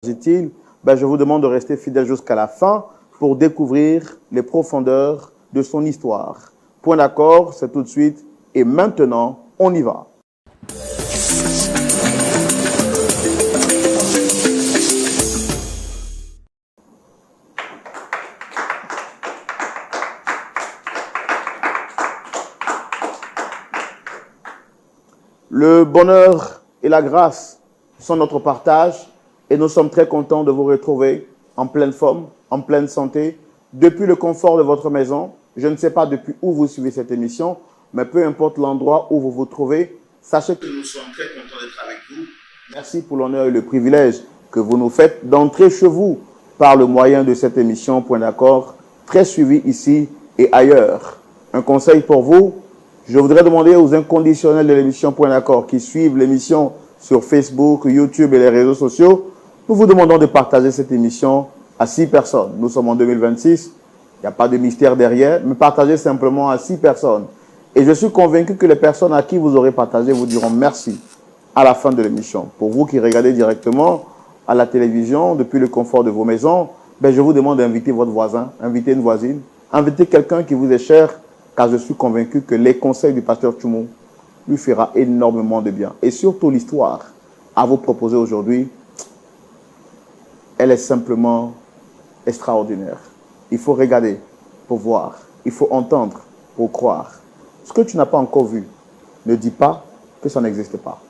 Dit-il, je vous demande de rester fidèle jusqu'à la fin pour découvrir les profondeurs de son histoire. Point d'accord, c'est tout de suite. Et maintenant, on y va. Le bonheur et la grâce sont notre partage et nous sommes très contents de vous retrouver en pleine forme, en pleine santé, depuis le confort de votre maison. Je ne sais pas depuis où vous suivez cette émission, mais peu importe l'endroit où vous vous trouvez, sachez que nous sommes très contents d'être avec vous. Merci pour l'honneur et le privilège que vous nous faites d'entrer chez vous par le moyen de cette émission, point d'accord, très suivie ici et ailleurs. Un conseil pour vous, je voudrais demander aux inconditionnels de l'émission Point d'accord qui suivent l'émission sur Facebook, YouTube et les réseaux sociaux, nous vous demandons de partager cette émission à 6 personnes. Nous sommes en 2026, il n'y a pas de mystère derrière, mais partagez simplement à 6 personnes. Et je suis convaincu que les personnes à qui vous aurez partagé vous diront merci à la fin de l'émission. Pour vous qui regardez directement à la télévision, depuis le confort de vos maisons, je vous demande d'inviter votre voisin, inviter une voisine, inviter quelqu'un qui vous est cher, car je suis convaincu que les conseils du pasteur Tchoumou lui fera énormément de bien. Et surtout l'histoire à vous proposer aujourd'hui, elle est simplement extraordinaire. Il faut regarder pour voir, il faut entendre pour croire. Ce que tu n'as pas encore vu, ne dis pas que ça n'existe pas.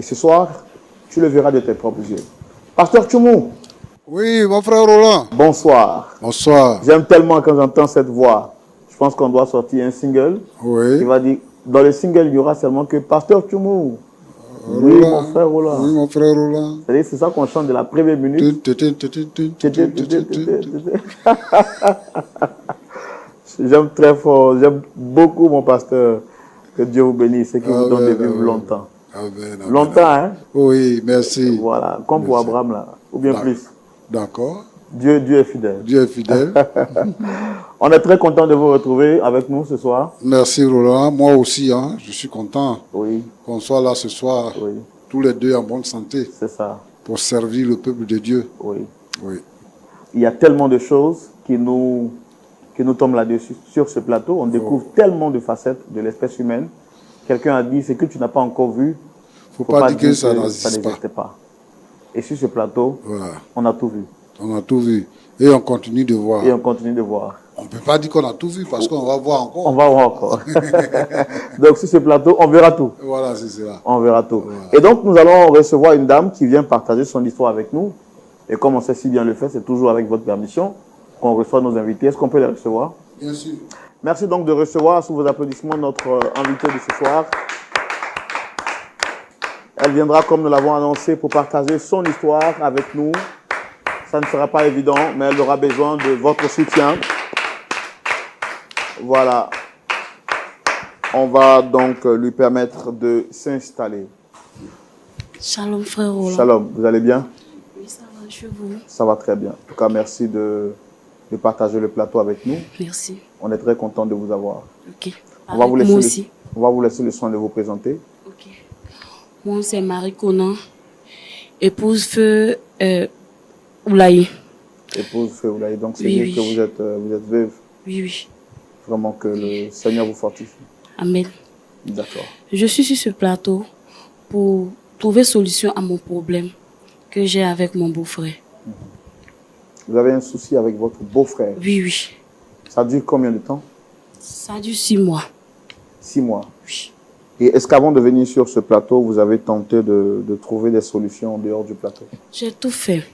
Et ce soir, tu le verras de tes propres yeux. Pasteur Tchoumou. Oui, mon frère Roland. Bonsoir. Bonsoir. J'aime tellement quand j'entends cette voix. Je pense qu'on doit sortir un single. Oui. Qui va dire, dans le single, il n'y aura seulement que Pasteur Tchoumou. Oui, mon frère Roland. Oui, mon frère Roland. C'est ça qu'on chante de la première minute. J'aime très fort, j'aime beaucoup mon pasteur. Que Dieu vous bénisse et qu'il vous donne de vivre longtemps. Amen, Longtemps, hein? Oui, merci. Voilà, comme pour Abraham, là, ou bien plus. D'accord. Dieu est fidèle. Dieu est fidèle. On est très content de vous retrouver avec nous ce soir. Merci Roland. Moi aussi, hein, je suis content qu'on soit là ce soir, tous les deux en bonne santé. C'est ça. Pour servir le peuple de Dieu. Oui. Oui. Il y a tellement de choses qui nous tombent là-dessus, sur ce plateau. On découvre tellement de facettes de l'espèce humaine. Quelqu'un a dit, ce que tu n'as pas encore vu, faut pas dire que ça n'existe pas. Et sur ce plateau, on a tout vu. On a tout vu. Et on continue de voir. Et on continue de voir. On ne peut pas dire qu'on a tout vu parce qu'on va voir encore. On va voir encore. Donc sur ce plateau, on verra tout. Voilà, c'est cela. On verra tout. Voilà. Et donc nous allons recevoir une dame qui vient partager son histoire avec nous. Et comme on sait si bien le faire, c'est toujours avec votre permission qu'on reçoit nos invités. Est-ce qu'on peut les recevoir? Bien sûr. Merci donc de recevoir sous vos applaudissements notre invité de ce soir. Elle viendra, comme nous l'avons annoncé, pour partager son histoire avec nous. Ça ne sera pas évident, mais elle aura besoin de votre soutien. Voilà. On va donc lui permettre de s'installer. Shalom, frère Roland. Shalom, vous allez bien? Oui, ça va, chez vous? Ça va très bien. En tout cas, merci de partager le plateau avec nous. Merci. On est très content de vous avoir. Ok. On va vous laisser le soin de vous présenter. Ok. Moi, c'est Marie Conan, épouse feu Oulaye. Épouse feu Oulaye. Donc, c'est dire que vous êtes veuve. Oui, oui. Vraiment que le Seigneur vous fortifie. Amen. D'accord. Je suis sur ce plateau pour trouver solution à mon problème que j'ai avec mon beau-frère. Vous avez un souci avec votre beau-frère? Oui, oui. Ça dure combien de temps? Ça dure 6 mois. 6 mois? Oui. Et est-ce qu'avant de venir sur ce plateau, vous avez tenté de trouver des solutions en dehors du plateau? J'ai tout fait.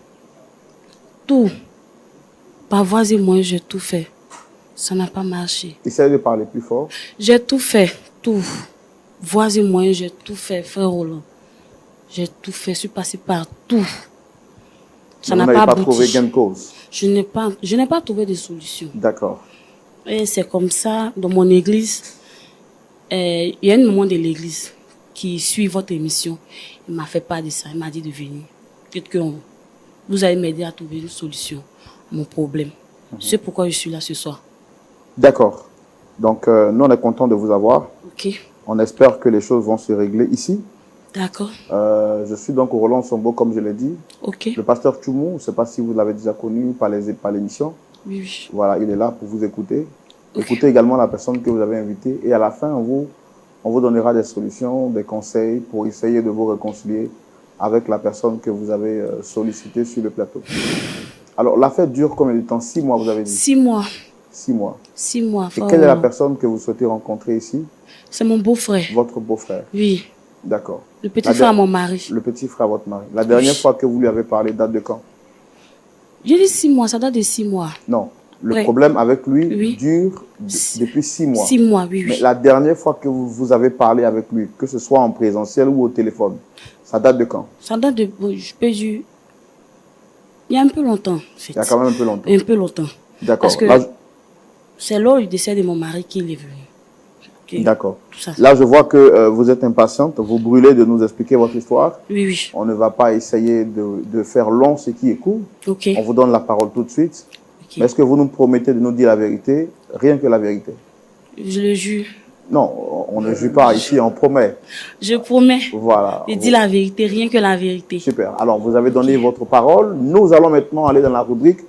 Tout. Par voix et moyens, j'ai tout fait. Ça n'a pas marché. Essayez de parler plus fort. J'ai tout fait. Tout. Voix et moyens, j'ai tout fait, frère Roland. J'ai tout fait. Je suis passé par tout. Ça n'a pas abouti. Vous n'avez pas trouvé gain de cause? Je n'ai pas trouvé de solution. D'accord. Et c'est comme ça, dans mon église, il y a un moment de l'église qui suit votre émission. Il m'a fait part de ça. Il m'a dit de venir. Peut-être que vous allez m'aider à trouver une solution à mon problème. C'est pourquoi je suis là ce soir. D'accord. Donc, nous, on est content de vous avoir. Ok. On espère que les choses vont se régler ici D'accord. Je suis donc au Roland Sombo, comme je l'ai dit. Ok. Le pasteur Tchoumou, je ne sais pas si vous l'avez déjà connu par l'émission. Oui, oui. Voilà, il est là pour vous écouter. Ok. Écoutez également la personne que vous avez invitée. Et à la fin, on vous donnera des solutions, des conseils pour essayer de vous réconcilier avec la personne que vous avez sollicitée sur le plateau. Alors, l'affaire dure combien de temps? 6 mois, vous avez dit? 6 mois. 6 mois. 6 mois. Et quelle est la personne que vous souhaitez rencontrer ici? C'est mon beau-frère. Votre beau-frère? Oui. D'accord. Le petit frère à mon mari. Le petit frère à votre mari. La dernière fois que vous lui avez parlé, date de quand? J'ai dit 6 mois, ça date de 6 mois. Non. Le problème avec lui dure depuis 6 mois. 6 mois, oui, oui. Mais la dernière fois que vous avez parlé avec lui, que ce soit en présentiel ou au téléphone, ça date de quand? Ça date de, je peux dire, il y a un peu longtemps. En fait. Il y a quand même un peu longtemps. Un peu longtemps. D'accord. Parce que c'est lors du décès de mon mari qu'il est venu. Okay. D'accord. Là, je vois que vous êtes impatiente, vous brûlez de nous expliquer votre histoire. Oui, oui. On ne va pas essayer de faire long ce qui est court. Okay. On vous donne la parole tout de suite. Okay. Est-ce que vous nous promettez de nous dire la vérité, rien que la vérité? Je le jure. Non, on ne jure pas ici, on promet. Je promets. Voilà. Je dis la vérité, rien que la vérité. Super. Alors, vous avez donné votre parole. Nous allons maintenant aller dans la rubrique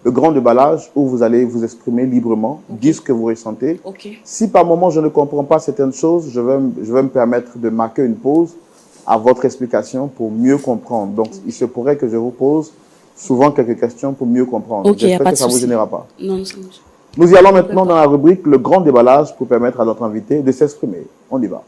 le grand déballage où vous allez vous exprimer librement, dire ce que vous ressentez. Si par moment je ne comprends pas certaines choses, je vais me permettre de marquer une pause à votre explication pour mieux comprendre. Donc, il se pourrait que je vous pose souvent quelques questions pour mieux comprendre. J'espère que ça ne vous gênera pas. Non, nous y allons maintenant dans la rubrique le grand déballage pour permettre à notre invité de s'exprimer. On y va.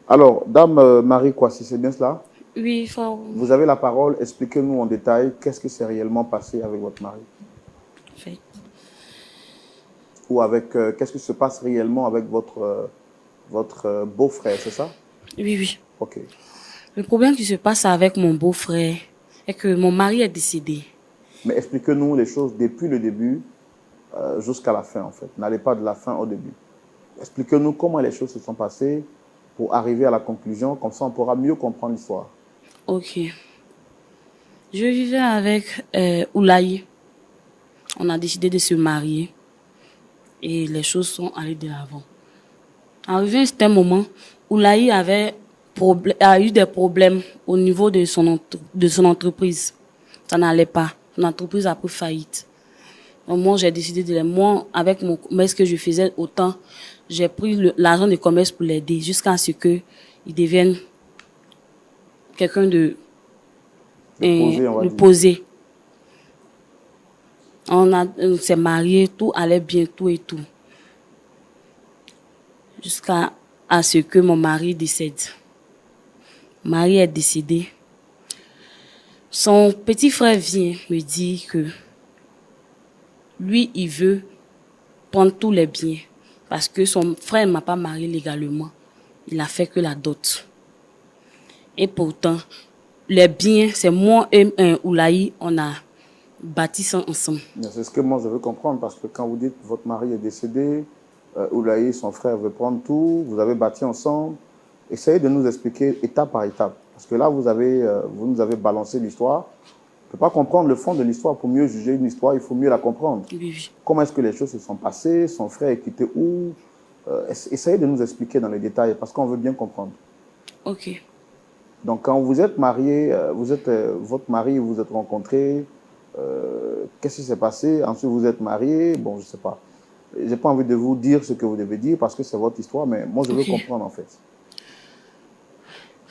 Alors, Dame Marie Kouassi, c'est bien cela? Oui, frère. Vous avez la parole. Expliquez-nous en détail qu'est-ce qui s'est réellement passé avec votre mari. Fait. Ou avec qu'est-ce qui se passe réellement avec votre beau-frère, c'est ça? Oui, oui. Ok. Le problème qui se passe avec mon beau-frère est que mon mari est décédé. Mais expliquez-nous les choses depuis le début jusqu'à la fin, en fait. N'allez pas de la fin au début. Expliquez-nous comment les choses se sont passées pour arriver à la conclusion. Comme ça, on pourra mieux comprendre l'histoire. Ok. Je vivais avec Oulaye. On a décidé de se marier. Et les choses sont allées de l'avant. Arrivé à un certain moment, Oulaye a eu des problèmes au niveau de son entreprise. Ça n'allait pas. Son entreprise a pris faillite. Donc moi, j'ai décidé de moi, avec mon commerce que je faisais autant, j'ai pris l'argent de commerce pour l'aider jusqu'à ce qu'il devienne quelqu'un de posé. On s'est mariés, tout allait bien, tout et tout. Jusqu'à ce que mon mari décède. Mon mari est décédé. Son petit frère vient me dire que lui, il veut prendre tous les biens. Parce que son frère ne m'a pas marié légalement. Il a fait que la dot. Et pourtant, les biens, c'est moi et Oulaye, on a bâti ça ensemble. C'est ce que moi je veux comprendre, parce que quand vous dites que votre mari est décédé, Oulaye, son frère, veut prendre tout, vous avez bâti ensemble. Essayez de nous expliquer étape par étape. Parce que là, vous nous avez balancé l'histoire. On ne peut pas comprendre le fond de l'histoire. Pour mieux juger une histoire, il faut mieux la comprendre. Oui. Comment est-ce que les choses se sont passées? Son frère est quitté où? Essayez de nous expliquer dans les détails, parce qu'on veut bien comprendre. Ok. Donc, quand vous êtes marié, votre mari, vous vous êtes rencontrés, qu'est-ce qui s'est passé? Ensuite, vous êtes mariés, bon, je ne sais pas. Je n'ai pas envie de vous dire ce que vous devez dire, parce que c'est votre histoire, mais moi, je veux comprendre, en fait.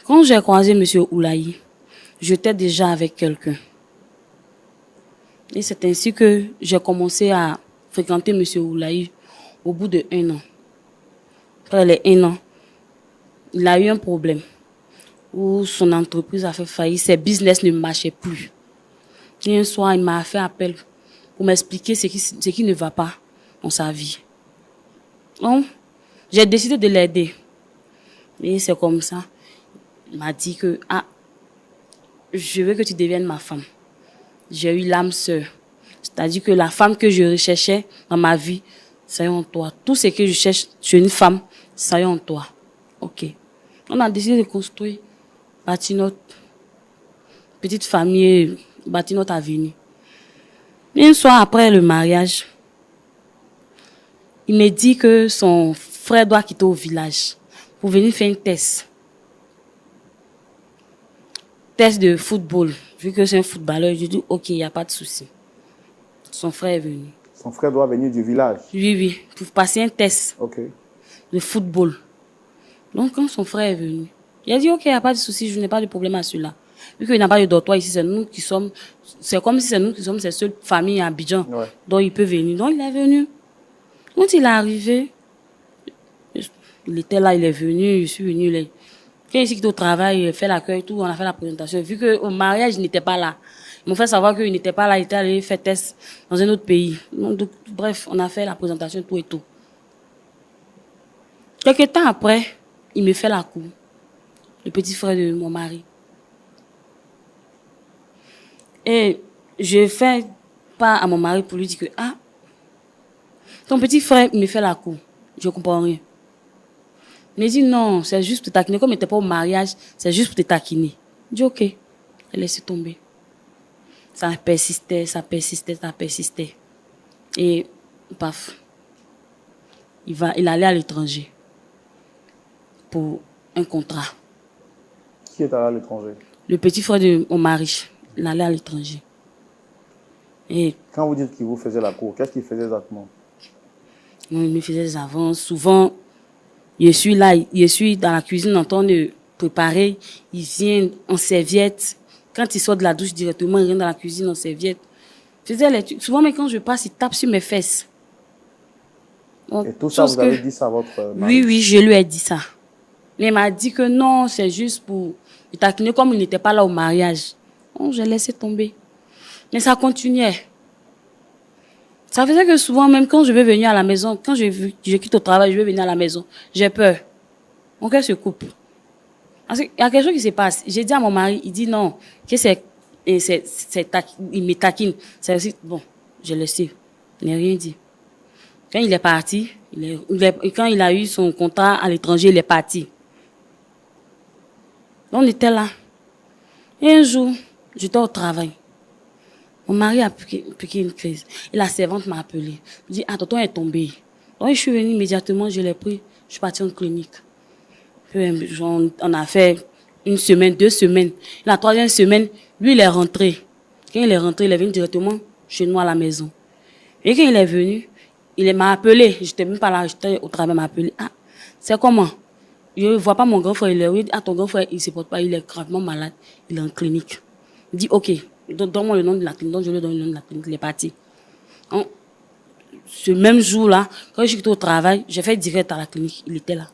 Quand j'ai croisé M. Oulaye, j'étais déjà avec quelqu'un. Et c'est ainsi que j'ai commencé à fréquenter M. Oulaye au bout de 1 an. Après les 1 an, il a eu un problème où son entreprise a fait faillite, ses business ne marchaient plus. Et un soir, il m'a fait appel pour m'expliquer ce qui ne va pas dans sa vie. Donc, j'ai décidé de l'aider. Et c'est comme ça. Il m'a dit que, je veux que tu deviennes ma femme. J'ai eu l'âme sœur. C'est-à-dire que la femme que je recherchais dans ma vie, c'est en toi. Tout ce que je cherche chez une femme, c'est en toi. Ok. On a décidé de construire, bâtir notre petite famille, bâtir notre avenir. Et un soir après le mariage, il me dit que son frère doit quitter au village pour venir faire un test. Test de football. Vu que c'est un footballeur, je dis ok, il n'y a pas de souci. Son frère est venu. Son frère doit venir du village? Oui, oui, pour passer un test Okay. de football. Donc, quand son frère est venu, il a dit ok, il n'y a pas de souci, je n'ai pas de problème à celui-là. Vu qu'il n'a pas de dortoir ici, c'est nous qui sommes, c'est comme si c'est nous qui sommes ses seules familles à Abidjan. Ouais. Donc, il peut venir. Donc, il est venu. Quand il est arrivé, il était là, il est venu, je suis venu. Quand il est au travail, il fait l'accueil, tout, on a fait la présentation. Vu qu'au mariage, il n'était pas là. Ils m'ont fait savoir qu'il n'était pas là, il était allé faire test dans un autre pays. Donc, bref, on a fait la présentation, tout et tout. Quelques temps après, il me fait la cour. Le petit frère de mon mari. Et je fais pas à mon mari pour lui dire que, ah, ton petit frère me fait la cour. Je comprends rien. Il me dit non, c'est juste pour te taquiner. Comme il n'était pas au mariage, c'est juste pour te taquiner. Je dis ok, elle laisse tomber. Ça persistait, ça persistait, ça persistait. Et, paf, il allait à l'étranger pour un contrat. Qui est allé à l'étranger? Le petit frère de mon mari, il allait à l'étranger. Et quand vous dites qu'il vous faisait la cour, qu'est-ce qu'il faisait exactement? Il me faisait des avances. Souvent, je suis là, je suis dans la cuisine en train de préparer. Il vient en serviette. Quand il sort de la douche directement, il vient dans la cuisine en serviette. Je faisais les trucs. Souvent, mais quand je passe, il tape sur mes fesses. Donc, et tout ça, vous avez dit ça à votre mari? Oui, oui, je lui ai dit ça. Mais il m'a dit que non, c'est juste pour le taquiner comme il n'était pas là au mariage. Donc, j'ai laissé tomber. Mais ça continuait. Ça faisait que souvent, même quand je vais venir à la maison, quand je quitte au travail, je vais venir à la maison, j'ai peur. Mon cœur se coupe. Parce qu'il y a quelque chose qui se passe. J'ai dit à mon mari, il dit non, que il me taquine. C'est aussi, bon, je le sais. Il n'a rien dit. Quand il est parti, quand il a eu son contrat à l'étranger, il est parti. On était là. Et un jour, j'étais au travail. Mon mari a piqué une crise. Et la servante m'a appelé. Elle dit, ah, tonton est tombé. Donc, je suis venue immédiatement, je l'ai pris. Je suis partie en clinique. Puis, on a fait une semaine, 2 semaines. La 3e semaine, lui, il est rentré. Quand il est rentré, il est venu directement chez nous à la maison. Et quand il est venu, il m'a appelé. J'étais même pas là, j'étais au travail, il m'a appelé. Ah, c'est comment? Je ne vois pas mon grand frère. Il est, ah, ton grand frère, il ne se porte pas, il est gravement malade. Il est en clinique. Il dit, ok. Donne-moi le nom de la clinique. Donc, je lui donne le nom de la clinique. Il est parti. Donc, ce même jour-là, quand je suis au travail, j'ai fait direct à la clinique. Il était là.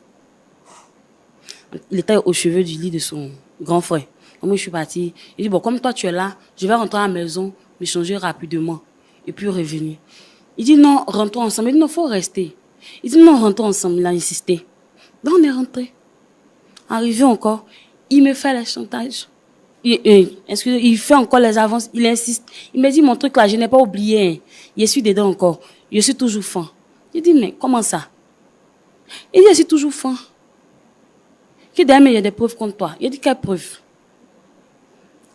Il était aux cheveux du lit de son grand frère. Donc, moi, je suis partie. Il dit, bon, comme toi, tu es là, je vais rentrer à la maison, me changer rapidement. Et puis revenir. Il dit, non, rentrons ensemble. Il dit, non, il faut rester. Il dit, non, rentrons ensemble. Il a insisté. Donc, on est rentré. Arrivé encore, il me fait le chantage. Il fait encore les avances, il insiste. Il me dit, mon truc là, je n'ai pas oublié. Hein. Je suis dedans encore. Je suis toujours fan. Je dis, mais comment ça? Il dit, je suis toujours fan. Que derrière, il y a des preuves contre toi. Il dit, quelle preuve?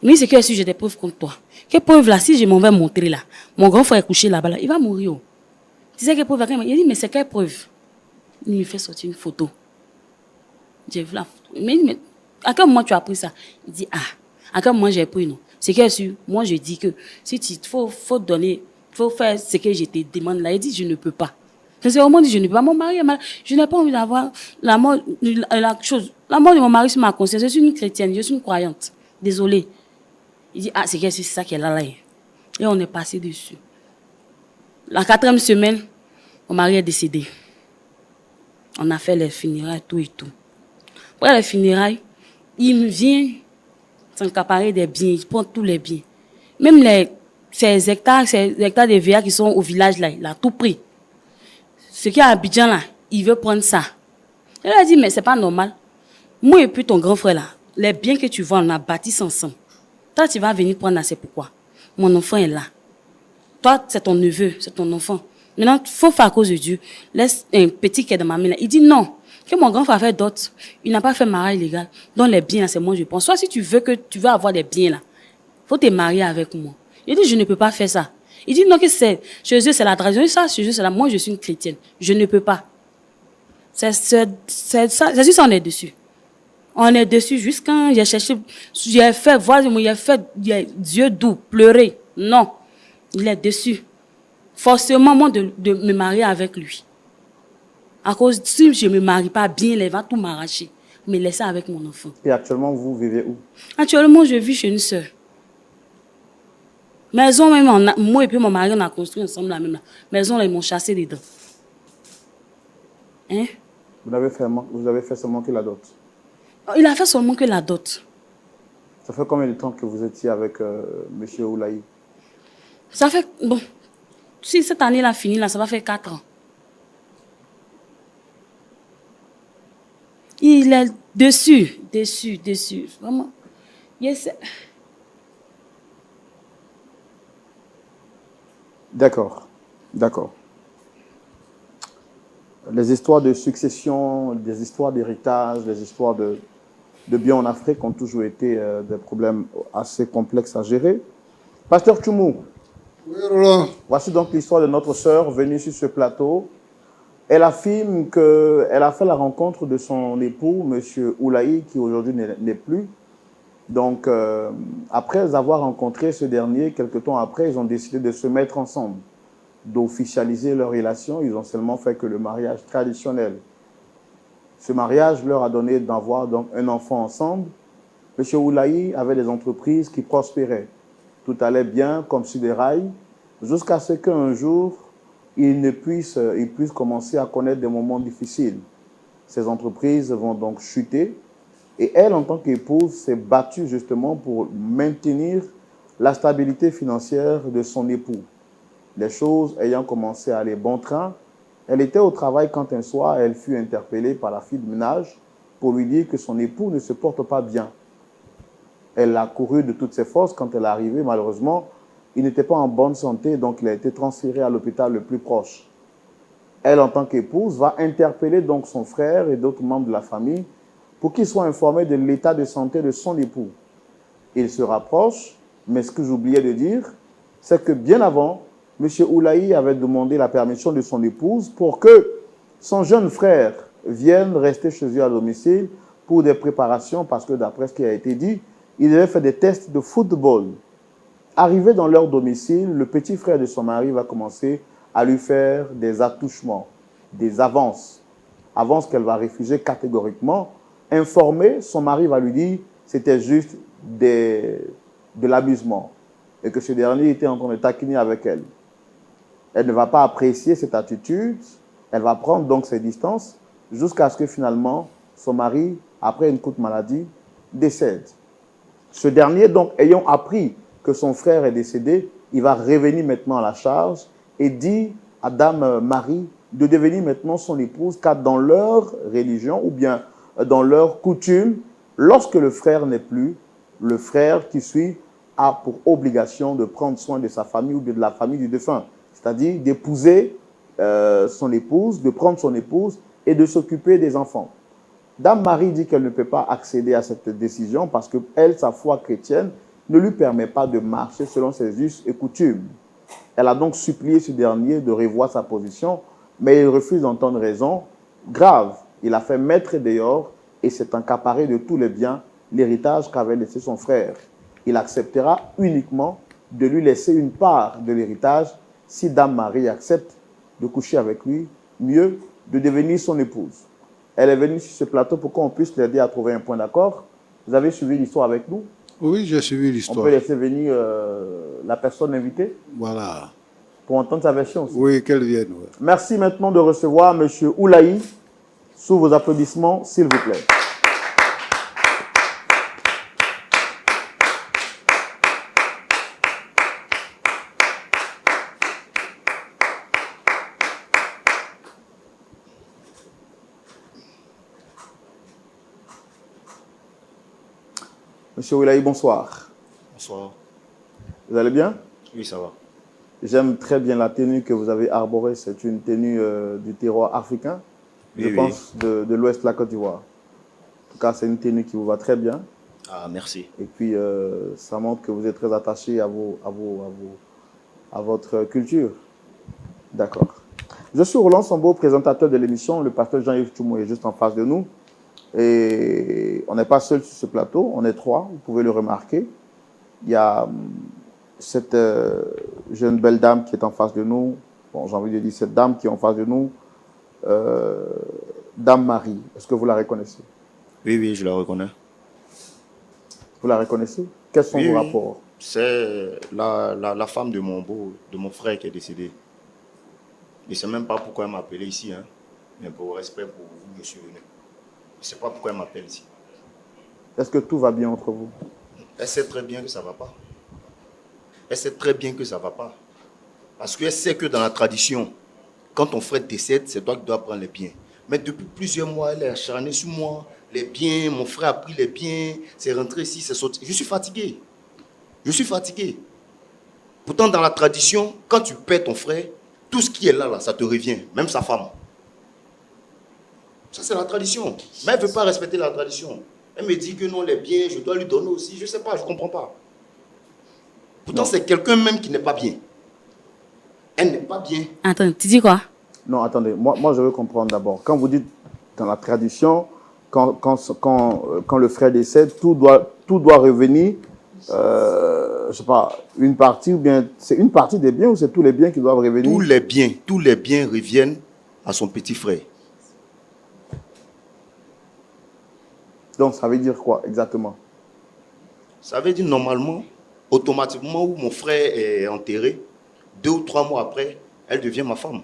Mais c'est que si j'ai des preuves contre toi. Quelle preuve là, si je m'en vais montrer là, mon grand frère est couché là-bas, là, il va mourir. Tu sais quelle preuve? Il dit, mais c'est quelle preuve? Il me fait sortir une photo. J'ai vu la photo. Il me dit, mais à quel moment tu as pris ça? Il dit, ah. À quel moment j'ai pris, non? C'est que moi, je dis que si tu faut donner, faut faire ce que je te demande là. Il dit, je ne peux pas. C'est vraiment dit, je ne peux pas. Mon mari est malade. Je n'ai pas envie d'avoir la mort de mon mari sur ma conscience. Je suis une chrétienne, je suis une croyante. Désolée. Il dit, ah, c'est ça qui est là. Et on est passé dessus. La 4e semaine, mon mari est décédé. On a fait les funérailles, tout et tout. Après les funérailles, il me vient s'accaparer des biens, il prend tous les biens. Même ces hectares de VA qui sont au village là, il a tout pris. Ce qui est à Abidjan là, il veut prendre ça. Il a dit, mais c'est pas normal. Moi et puis ton grand frère là, les biens que tu vois, on a bâti ensemble. Toi, tu vas venir prendre là, c'est pourquoi? Mon enfant est là. Toi, c'est ton neveu, c'est ton enfant. Maintenant, il faut faire à cause de Dieu. Laisse un petit qui est dans ma main là. Il dit non. Que mon grand frère fait d'autres, il n'a pas fait mariage illégal. Donc les biens, c'est moi, je pense. Soit si tu veux avoir des biens là, faut te marier avec moi. Il dit, je ne peux pas faire ça. Il dit, non, que chez eux, c'est la tradition. Ça, chez eux, c'est la, moi, je suis une chrétienne. Je ne peux pas. C'est ça, c'est juste on est dessus. On est dessus juste quand j'ai cherché, j'ai fait voir, j'ai fait Dieu doux, pleurer. Non, il est dessus. Forcément, moi, de me marier avec lui. À cause, si je ne me marie pas bien, il va tout m'arracher. Me laisser avec mon enfant. Et actuellement, vous vivez où? Actuellement, je vis chez une sœur. Maison, même, moi et puis mon mari, on a construit ensemble la même maison, là, ils m'ont chassé dedans. Hein? Vous avez fait seulement que la dot? Il a fait seulement que la dot. Ça fait combien de temps que vous étiez avec M. Oulaye? Ça fait, bon, si cette année là fini, là, ça va faire 4 ans. Il est déçu. Vraiment. Yes. D'accord. Les histoires de succession, des histoires d'héritage, les histoires de biens en Afrique ont toujours été des problèmes assez complexes à gérer. Pasteur Tchoumou, Oui, Roland. Voici donc l'histoire de notre sœur venue sur ce plateau. Elle affirme qu'elle a fait la rencontre de son époux, M. Oulaye, qui aujourd'hui n'est plus. Donc, après avoir rencontré ce dernier, quelque temps après, ils ont décidé de se mettre ensemble, d'officialiser leur relation. Ils ont seulement fait que le mariage traditionnel. Ce mariage leur a donné d'avoir donc un enfant ensemble. M. Oulaye avait des entreprises qui prospéraient. Tout allait bien, comme sur des rails, jusqu'à ce qu'un jour, il puisse commencer à connaître des moments difficiles. Ces entreprises vont donc chuter. Et elle, en tant qu'épouse, s'est battue justement pour maintenir la stabilité financière de son époux. Les choses ayant commencé à aller bon train, elle était au travail quand un soir, elle fut interpellée par la fille de ménage pour lui dire que son époux ne se porte pas bien. Elle a couru de toutes ses forces. Quand elle est arrivée, malheureusement, il n'était pas en bonne santé, donc il a été transféré à l'hôpital le plus proche. Elle, en tant qu'épouse, va interpeller donc son frère et d'autres membres de la famille pour qu'ils soient informés de l'état de santé de son époux. Il se rapproche, mais ce que j'oubliais de dire, c'est que bien avant, M. Oulaye avait demandé la permission de son épouse pour que son jeune frère vienne rester chez eux à domicile pour des préparations, parce que d'après ce qui a été dit, il devait faire des tests de football. Arrivé dans leur domicile, le petit frère de son mari va commencer à lui faire des attouchements, des avances qu'elle va refuser catégoriquement. Informé, son mari va lui dire que c'était juste de l'amusement et que ce dernier était en train de taquiner avec elle. Elle ne va pas apprécier cette attitude, elle va prendre donc ses distances jusqu'à ce que finalement son mari, après une courte maladie, décède. Ce dernier, donc, ayant appris que son frère est décédé, il va revenir maintenant à la charge et dit à Dame Marie de devenir maintenant son épouse, car dans leur religion ou bien dans leur coutume, lorsque le frère n'est plus, le frère qui suit a pour obligation de prendre soin de sa famille ou bien de la famille du défunt, c'est-à-dire d'épouser son épouse, de prendre son épouse et de s'occuper des enfants. Dame Marie dit qu'elle ne peut pas accéder à cette décision parce que elle, sa foi chrétienne, ne lui permet pas de marcher selon ses us et coutumes. Elle a donc supplié ce dernier de revoir sa position, mais il refuse d'entendre raison. Grave, il a fait mettre dehors et s'est accaparé de tous les biens, l'héritage qu'avait laissé son frère. Il acceptera uniquement de lui laisser une part de l'héritage si Dame Marie accepte de coucher avec lui, mieux de devenir son épouse. Elle est venue sur ce plateau pour qu'on puisse l'aider à trouver un point d'accord. Vous avez suivi l'histoire avec nous? Oui, j'ai suivi l'histoire. On peut laisser venir la personne invitée? Voilà. Pour entendre sa version aussi. Oui, qu'elle vienne. Ouais. Merci maintenant de recevoir M. Oulaye. Sous vos applaudissements, s'il vous plaît. Monsieur Oulaye, bonsoir. Bonsoir. Vous allez bien? Oui, ça va. J'aime très bien la tenue que vous avez arborée. C'est une tenue du terroir africain, Oui, je oui. pense de l'ouest de la Côte d'Ivoire. En tout cas, c'est une tenue qui vous va très bien. Ah, merci. Et puis, ça montre que vous êtes très attaché à votre culture. D'accord. Je suis Roland Sambo, présentateur de l'émission. Le pasteur Jean-Yves Tchoumou est juste en face de nous. Et on n'est pas seul sur ce plateau, on est 3, vous pouvez le remarquer. Il y a cette jeune belle dame qui est en face de nous. Bon, j'ai envie de dire cette dame qui est en face de nous. Dame Marie, est-ce que vous la reconnaissez? Oui, oui, je la reconnais. Vous la reconnaissez? Quels sont vos rapports? C'est la femme de mon frère qui est décédé. Je ne sais même pas pourquoi elle m'a appelé ici, hein. Mais pour respect pour vous, je suis venu. Je ne sais pas pourquoi elle m'appelle ici. Est-ce que tout va bien entre vous? Elle sait très bien que ça ne va pas. Elle sait très bien que ça ne va pas. Parce qu'elle sait que dans la tradition, quand ton frère décède, c'est toi qui dois prendre les biens. Mais depuis plusieurs mois, elle est acharnée sur moi. Les biens, mon frère a pris les biens, c'est rentré ici, c'est sorti. Je suis fatigué. Je suis fatigué. Pourtant, dans la tradition, quand tu perds ton frère, tout ce qui est là, ça te revient. Même sa femme. Ça, c'est la tradition. Mais elle ne veut pas respecter la tradition. Elle me dit que non, les biens, je dois lui donner aussi. Je ne sais pas, je ne comprends pas. Pourtant, c'est quelqu'un même qui n'est pas bien. Elle n'est pas bien. Attends, tu dis quoi? Non, attendez, moi je veux comprendre d'abord. Quand vous dites dans la tradition, quand le frère décède, tout doit revenir, je ne sais pas, une partie, ou bien c'est une partie des biens ou c'est tous les biens qui doivent revenir? Tous les biens reviennent à son petit frère. Donc ça veut dire quoi exactement? Ça veut dire normalement, automatiquement, où mon frère est enterré, 2 ou 3 mois après, elle devient ma femme.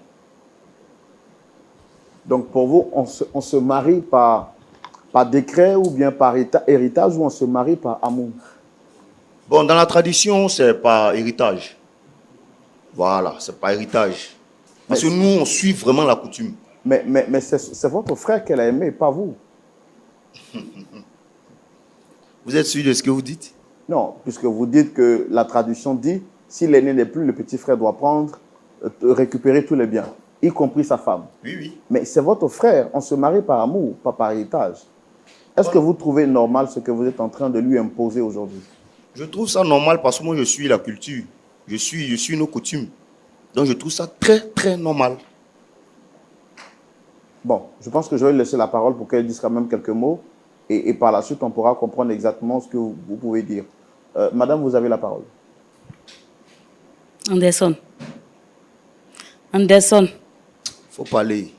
Donc pour vous, on se marie par décret ou bien par héritage, ou on se marie par amour? Bon, dans la tradition, c'est par héritage. Voilà, c'est par héritage. Parce que nous, on suit vraiment la coutume. Mais c'est votre frère qu'elle a aimé, pas vous. Vous êtes sûr de ce que vous dites? Non, puisque vous dites que la tradition dit, si l'aîné n'est plus, le petit frère doit prendre, récupérer tous les biens, y compris sa femme. Oui, oui. Mais c'est votre frère, on se marie par amour, pas par héritage. Est-ce que vous trouvez normal ce que vous êtes en train de lui imposer aujourd'hui? Je trouve ça normal parce que moi, je suis la culture. Je suis nos coutumes. Donc, je trouve ça très, très normal. Bon, je pense que je vais lui laisser la parole pour qu'elle dise quand même quelques mots. Et par la suite, on pourra comprendre exactement ce que vous pouvez dire. Madame, vous avez la parole. Anderson. Faut parler.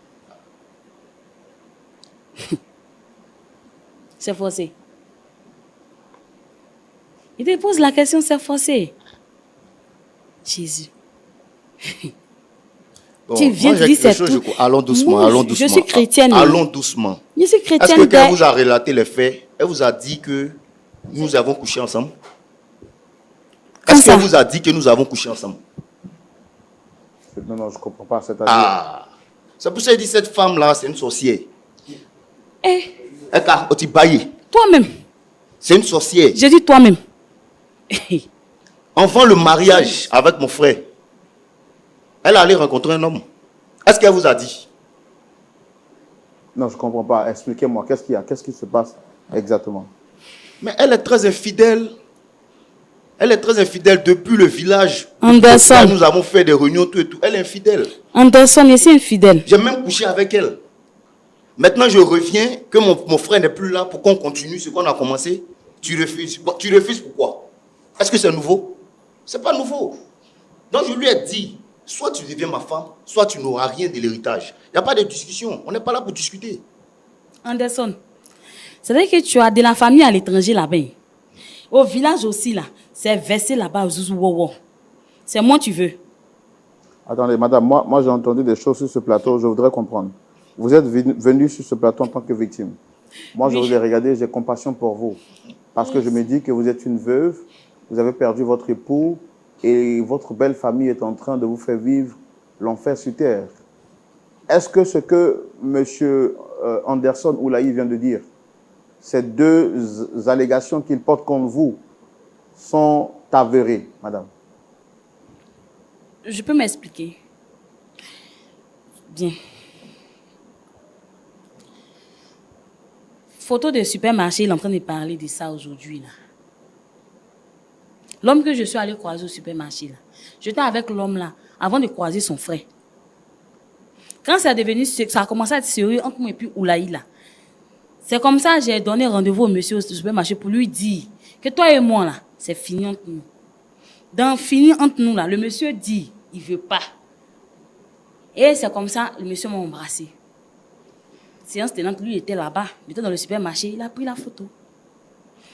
C'est forcé. Il te pose la question, c'est forcé. Jésus. Bon, tu viens de dire c'est tout. Allons doucement, allons doucement. Je suis chrétienne. Allons doucement. Je suis chrétienne. Est-ce que quand elle vous a relaté les faits, elle vous a dit que nous avons couché ensemble? Est-ce qu'elle vous a dit que nous avons couché ensemble? Non, je ne comprends pas. C'est pour ça qu'il dit cette femme-là, c'est une sorcière. Eh. Toi-même. C'est une sorcière. Je dis toi-même. Avant le mariage avec mon frère, elle allait rencontrer un homme. Est-ce qu'elle vous a dit? Non, je ne comprends pas. Expliquez-moi, qu'est-ce qu'il y a? Qu'est-ce qui se passe exactement? Mais elle est très infidèle. Elle est très infidèle depuis le village. Anderson. Nous avons fait des réunions, tout et tout. Elle est infidèle. Anderson, je suis infidèle. J'ai même couché avec elle. Maintenant, je reviens, que mon frère n'est plus là pour qu'on continue ce qu'on a commencé. Tu refuses. Bon, tu refuses pourquoi? Est-ce que c'est nouveau? C'est pas nouveau. Donc, je lui ai dit, soit tu deviens ma femme, soit tu n'auras rien de l'héritage. Il n'y a pas de discussion. On n'est pas là pour discuter. Anderson, c'est-à-dire que tu as de la famille à l'étranger là-bas. Au village aussi, là. C'est versé là-bas. C'est moi tu veux. Attendez, madame, moi j'ai entendu des choses sur ce plateau, je voudrais comprendre. Vous êtes venu sur ce plateau en tant que victime. Moi, je vous ai regardé, j'ai compassion pour vous. Parce que je me dis que vous êtes une veuve, vous avez perdu votre époux et votre belle famille est en train de vous faire vivre l'enfer sur terre. Est-ce que ce que M. Anderson Oulaï vient de dire, ces deux allégations qu'il porte contre vous, sont avérées, madame? Je peux m'expliquer. Bien. Photo de supermarché, il est en train de parler de ça aujourd'hui. L'homme que je suis allé croiser au supermarché, là. J'étais avec l'homme là, avant de croiser son frère. Quand ça a commencé à être sérieux entre moi et puis Oulaï là. C'est comme ça que j'ai donné rendez-vous au monsieur au supermarché pour lui dire que toi et moi là, c'est fini entre nous. Dans fini entre nous là, le monsieur dit, il veut pas. Et c'est comme ça, le monsieur m'a embrassé. Séance tenante, lui était là-bas, il était dans le supermarché, il a pris la photo.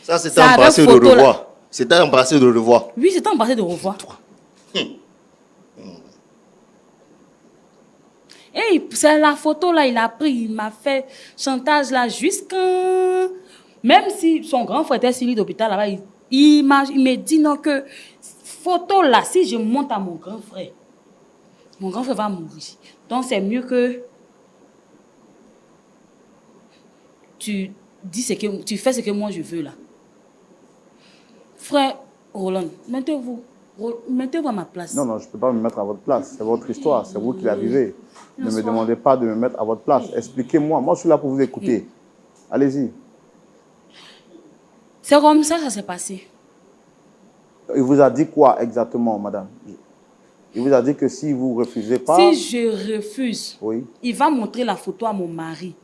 Ça, c'était embrassé de revoir. C'était embrassé de revoir. Oui, c'était embrassé de revoir. Et c'est la photo là, il a pris, il m'a fait chantage là jusqu'à... Même si son grand frère était sur l'île d'hôpital là-bas, il me dit non que photo là, si je monte à mon grand frère va mourir. Donc c'est mieux que tu fais ce que moi je veux là. Frère Roland, mettez-vous à ma place. Non, je ne peux pas me mettre à votre place. C'est votre histoire, c'est vous qui la vivez. Ne me demandez pas de me mettre à votre place. Expliquez-moi. Moi, je suis là pour vous écouter. Allez-y. C'est comme ça s'est passé. Il vous a dit quoi exactement, madame? Il vous a dit que si vous ne refusez pas... Si je refuse, oui, il va montrer la photo à mon mari.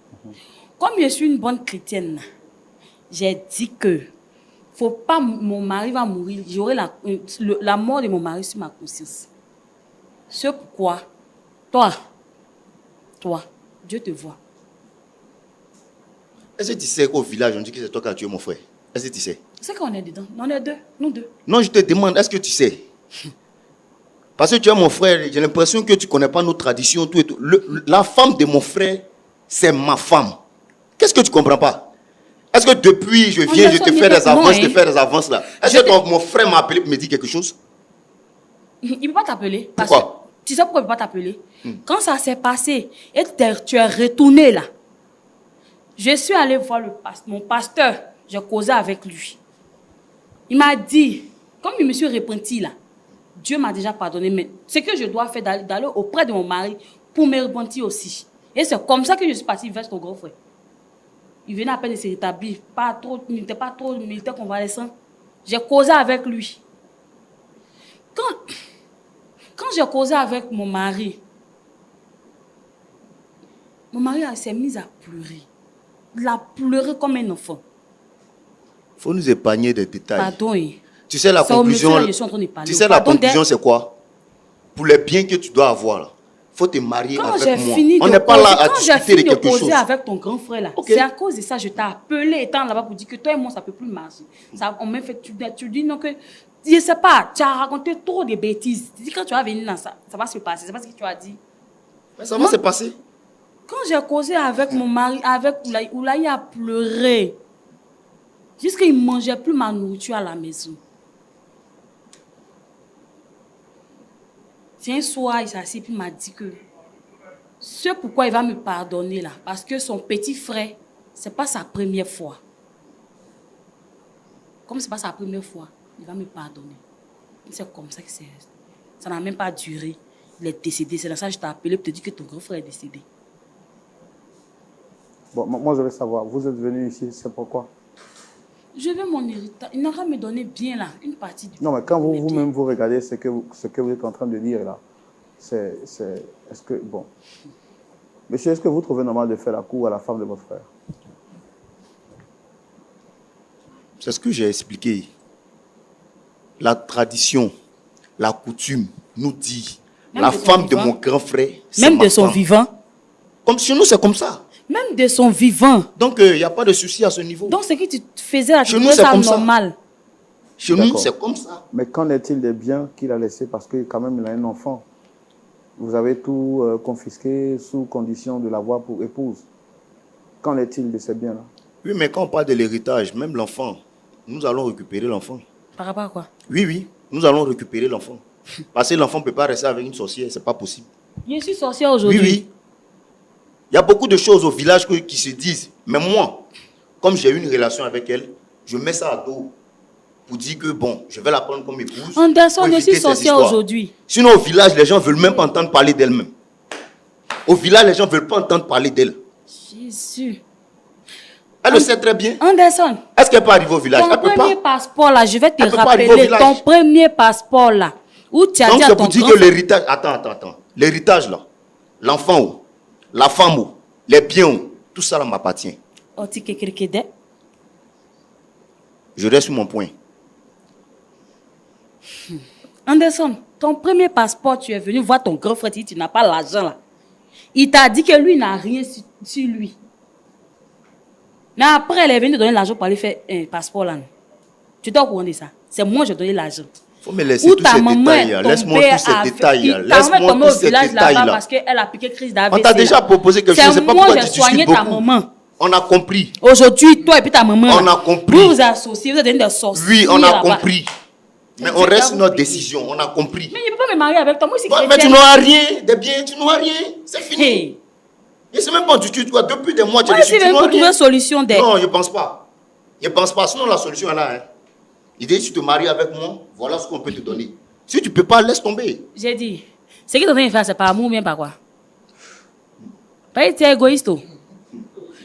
Comme je suis une bonne chrétienne, j'ai dit que faut pas, mon mari va mourir. J'aurai la mort de mon mari sur ma conscience. C'est pourquoi, toi, Dieu te voit. Est-ce que tu sais qu'au village, on dit que c'est toi qui as tué mon frère? Est-ce que tu sais? C'est qu'on est dedans. On est deux, nous deux. Non, je te demande, est-ce que tu sais? Parce que tu es mon frère, j'ai l'impression que tu ne connais pas nos traditions, tout et tout. La femme de mon frère, c'est ma femme. Qu'est-ce que tu ne comprends pas? Est-ce que depuis je viens, je te fais des avances, je te fais des avances là? Est-ce que mon frère m'a appelé pour me dire quelque chose? Il ne peut pas t'appeler. Pourquoi? Tu sais pourquoi il ne peut pas t'appeler? Quand ça s'est passé et tu es retourné là, je suis allé voir mon pasteur, j'ai causé avec lui. Il m'a dit, comme je me suis repenti là, Dieu m'a déjà pardonné, mais ce que je dois faire, d'aller auprès de mon mari pour me repentir aussi. Et c'est comme ça que je suis partie vers ton grand frère. Il venait à peine de se rétablir, il n'était pas trop militaire convalescent. J'ai causé avec lui. Quand j'ai causé avec mon mari s'est mis à pleurer. Il a pleuré comme un enfant. Il faut nous épargner des détails. Pardon. Tu sais la conclusion, la conclusion c'est quoi? Pour les biens que tu dois avoir, il faut te marier avec moi. On n'est pas là à discuter de quelque chose. Quand j'ai fini de causer avec ton grand frère là, c'est à cause de ça que je t'ai appelé étant là-bas pour dire que toi et moi ça ne peut plus marcher. On m'a fait, tu dis non que, je ne sais pas, tu as raconté trop de bêtises. Tu dis quand tu vas venir dans ça va se passer. C'est pas ce que tu as dit. Mais ça va se passer. Quand j'ai causé avec mon mari, avec Oulaï a pleuré. Jusqu'à il ne mangeait plus ma nourriture à la maison. C'est un soir, il s'est assis et il m'a dit que c'est pourquoi il va me pardonner là. Parce que son petit frère, ce n'est pas sa première fois. Comme ce n'est pas sa première fois, il va me pardonner. C'est comme ça que c'est. Ça n'a même pas duré. Il est décédé. C'est dans ça que je t'ai appelé pour te dire que ton grand frère est décédé. Bon, moi je veux savoir, vous êtes venu ici, c'est pourquoi? Je veux mon héritage. Il n'a qu'à me donner bien là, une partie du... Non, mais quand vous-même vous regardez ce que vous êtes en train de dire là, est-ce que... Bon. Monsieur, est-ce que vous trouvez normal de faire la cour à la femme de votre frère? C'est ce que j'ai expliqué. La tradition, la coutume nous dit, même la femme de mon grand frère, c'est même de son vivant. Comme chez nous, c'est comme ça. Même de son vivant. Donc, il n'y a pas de souci à ce niveau. Donc, ce que tu faisais là, tu trouvais ça normal. Chez nous, c'est comme ça. Mais qu'en est-il des biens qu'il a laissés? Parce que quand même, il a un enfant. Vous avez tout confisqué sous condition de l'avoir pour épouse. Qu'en est-il de ces biens-là? Oui, mais quand on parle de l'héritage, même l'enfant, nous allons récupérer l'enfant. Par rapport à quoi? Oui, nous allons récupérer l'enfant. Parce que l'enfant ne peut pas rester avec une sorcière, ce n'est pas possible. Je suis sorcière aujourd'hui. Oui. Il y a beaucoup de choses au village qui se disent. Mais moi, comme j'ai eu une relation avec elle, je mets ça à dos pour dire que bon, je vais la prendre comme épouse. Anderson, je suis sorcière aujourd'hui. Sinon, au village, les gens ne veulent même pas entendre parler d'elle-même. Au village, les gens ne veulent pas entendre parler d'elle. Jésus. Elle le sait très bien. Anderson. Est-ce qu'elle peut arriver au village? Ton premier passeport là, je vais te rappeler ton premier passeport là. Où tu as dit à ton grand frère. Donc c'est pour dire que l'héritage... Attends. L'héritage là, l'enfant où? la femme, les biens, tout ça m'appartient. Je reste sur mon point. Anderson, ton premier passeport, tu es venu voir ton grand frère, tu n'as pas l'argent là. Il t'a dit que lui n'a rien sur lui. Mais après, elle est venue te donner l'argent pour aller faire un passeport là. Tu dois au courant de ça. C'est moi qui ai donné l'argent. Faut me laisser tous ces détails. Laisse-moi tous ces détails. Laisse-moi tous ces détails là. Parce qu'elle a piqué crise d'AVC. On t'a déjà proposé quelque chose. C'est pas pourquoi tu discutes beaucoup. Ta maman. On a compris. Aujourd'hui, toi et puis ta maman. On a compris. Vous vous associez, vous êtes des sorciers. Oui, on a compris. Mais on reste sur notre décision. On a compris. Mais je ne peux pas me marier avec toi. Moi, c'est mais tu n'auras rien. Des biens, tu n'auras rien. C'est fini. Hey. Et c'est même pas du tout. Depuis des mois, tu as dit tu n'auras rien. Solution des... Non, je ne pense pas. Je ne pense pas. Sinon, la solution est là. Hein. L'idée, si tu te maries avec moi, voilà ce qu'on peut te donner. Si tu ne peux pas, laisse tomber. J'ai dit, ce que tu es en train de faire, c'est par amour ou bien par quoi? Tu es égoïste. Oh.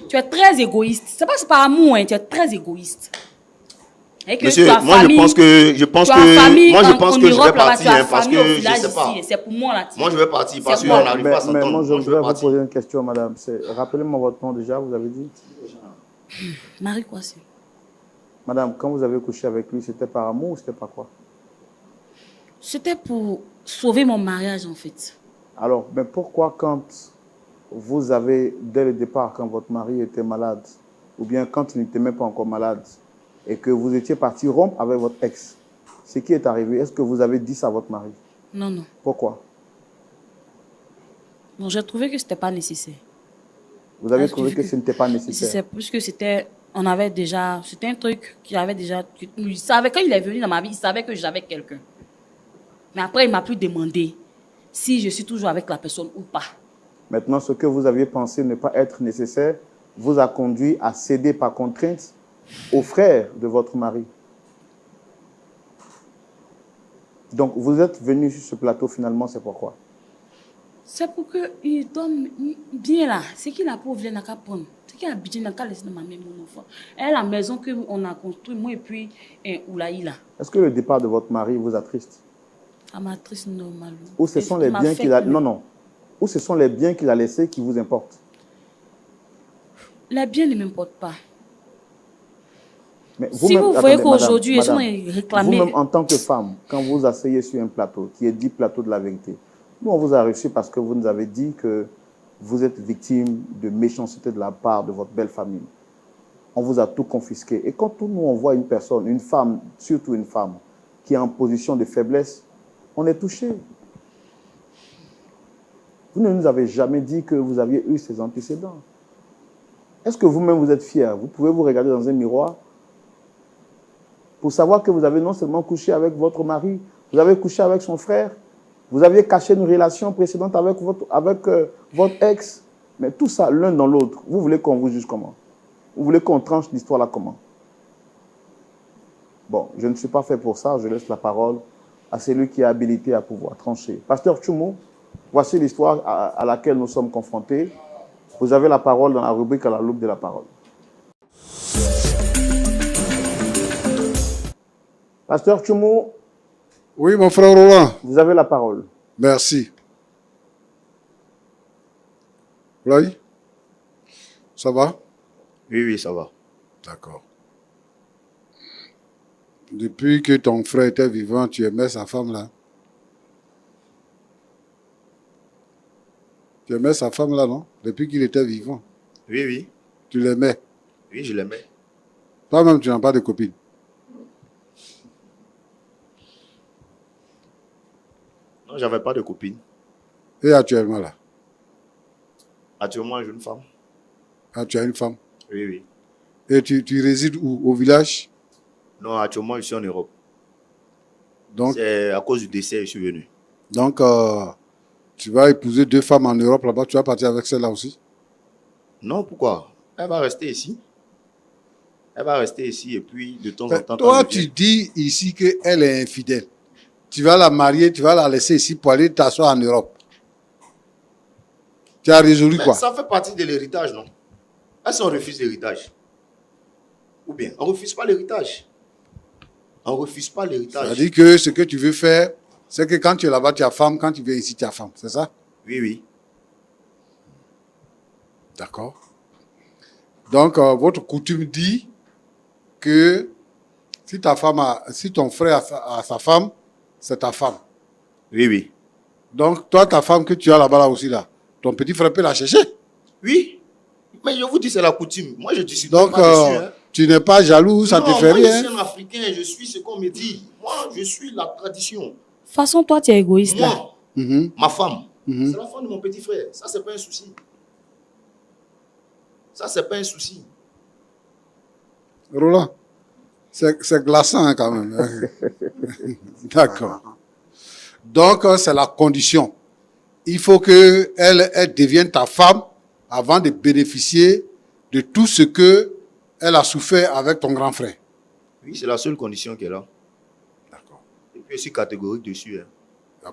Tu es très égoïste. C'est pas par amour, hein, tu es très égoïste. Monsieur, moi je pense que je vais partir hein, parce que je sais pas. C'est pour moi là. Moi je vais partir parce qu'on n'arrive pas à s'entendre. Mais moi je voudrais vous poser une question, madame. Rappelez-moi votre nom déjà, vous avez dit Marie Kwasi. Madame, quand vous avez couché avec lui, c'était par amour ou c'était par quoi? C'était pour sauver mon mariage en fait. Alors, mais pourquoi quand vous avez, dès le départ, quand votre mari était malade, ou bien quand il n'était même pas encore malade, et que vous étiez parti rompre avec votre ex, ce qui est arrivé, est-ce que vous avez dit ça à votre mari? Non, non. Pourquoi? Bon, j'ai trouvé que ce n'était pas nécessaire. Vous avez trouvé que ce n'était pas nécessaire? C'est plus que c'était... On avait déjà... C'était un truc qu'il avait déjà... Il savait, quand il est venu dans ma vie, il savait que j'avais quelqu'un. Mais après, il ne m'a plus demandé si je suis toujours avec la personne ou pas. Maintenant, ce que vous aviez pensé ne pas être nécessaire vous a conduit à céder par contrainte au frère de votre mari. Donc, vous êtes venu sur ce plateau finalement, c'est pourquoi? C'est pour qu'il donne bien là. C'est qu'il a pour n'a qu'à prendre. C'est qu'il a budget n'a qu'à laisser dans ma main mon enfant. Et la maison qu'on a construite, moi et puis Oulaï là. Est-ce que le départ de votre mari vous attriste? Ça m'attriste normalement. Ou ce sont les biens qu'il a... Non, non. Ou ce sont les biens qu'il a laissés qui vous importent? Les biens ne m'importent pas. Mais si vous voyez qu'aujourd'hui, ils sont réclamés... Vous-même, en tant que femme, quand vous vous asseyez sur un plateau, qui est dit plateau de la vérité, nous, on vous a reçu parce que vous nous avez dit que vous êtes victime de méchanceté de la part de votre belle famille. On vous a tout confisqué. Et quand nous, on voit une personne, une femme, surtout une femme, qui est en position de faiblesse, on est touché. Vous ne nous avez jamais dit que vous aviez eu ces antécédents. Est-ce que vous-même vous êtes fier? Vous pouvez vous regarder dans un miroir pour savoir que vous avez non seulement couché avec votre mari, vous avez couché avec son frère, vous aviez caché une relation précédente avec votre ex, mais tout ça l'un dans l'autre. Vous voulez qu'on vous juge comment? Vous voulez qu'on tranche l'histoire là comment? Bon, je ne suis pas fait pour ça, je laisse la parole à celui qui est habilité à pouvoir trancher. Pasteur Tchoumou, voici l'histoire à laquelle nous sommes confrontés. Vous avez la parole dans la rubrique à la loupe de la parole. Pasteur Tchoumou. Oui, mon frère Roland. Vous avez la parole. Merci. Oui. Ça va? Oui, oui, ça va. D'accord. Depuis que ton frère était vivant, tu aimais sa femme là? Tu aimais sa femme là, non? Depuis qu'il était vivant. Oui, oui. Tu l'aimais? Oui, je l'aimais. Toi-même, tu n'as pas de copine? Non, j'avais pas de copine. Et actuellement là? Actuellement, j'ai une femme. Ah, tu as une femme? Oui, oui. Et tu résides où? Au village? Non, actuellement, je suis en Europe. Donc, c'est à cause du décès que je suis venu. Donc, tu vas épouser 2 femmes en Europe là-bas, tu vas partir avec celle-là aussi? Non, pourquoi? Elle va rester ici. Elle va rester ici et puis de temps en temps... Toi, tu dis ici qu'elle est infidèle. Tu vas la marier, tu vas la laisser ici pour aller t'asseoir en Europe. Tu as résolu quoi? Ça fait partie de l'héritage, non? Est-ce qu'on refuse l'héritage? Ou bien, on ne refuse pas l'héritage. On ne refuse pas l'héritage. Ça veut dire que ce que tu veux faire, c'est que quand tu es là-bas, tu as femme, quand tu viens ici, tu as femme, c'est ça? Oui, oui. D'accord. Donc, votre coutume dit que si ton frère a sa femme, c'est ta femme. Oui, oui. Donc, toi, ta femme que tu as là-bas là aussi, là, ton petit frère peut la chercher. Oui. Mais je vous dis, c'est la coutume. Moi, je ne suis Donc, pas dessus. Hein. Tu n'es pas jaloux, ça ne te fait moi, rien. Je suis un Africain, je suis ce qu'on me dit. Moi, je suis la tradition. De toute façon, toi, tu es égoïste là. Moi, ma femme, c'est la femme de mon petit frère. Ça, c'est pas un souci. Ça, c'est pas un souci. Roland, c'est glaçant hein, quand même. D'accord. Donc, c'est la condition. Il faut qu'elle devienne ta femme avant de bénéficier de tout ce qu'elle a souffert avec ton grand frère. Oui, c'est la seule condition qu'elle a. D'accord. Et puis, je suis catégorique dessus. Hein.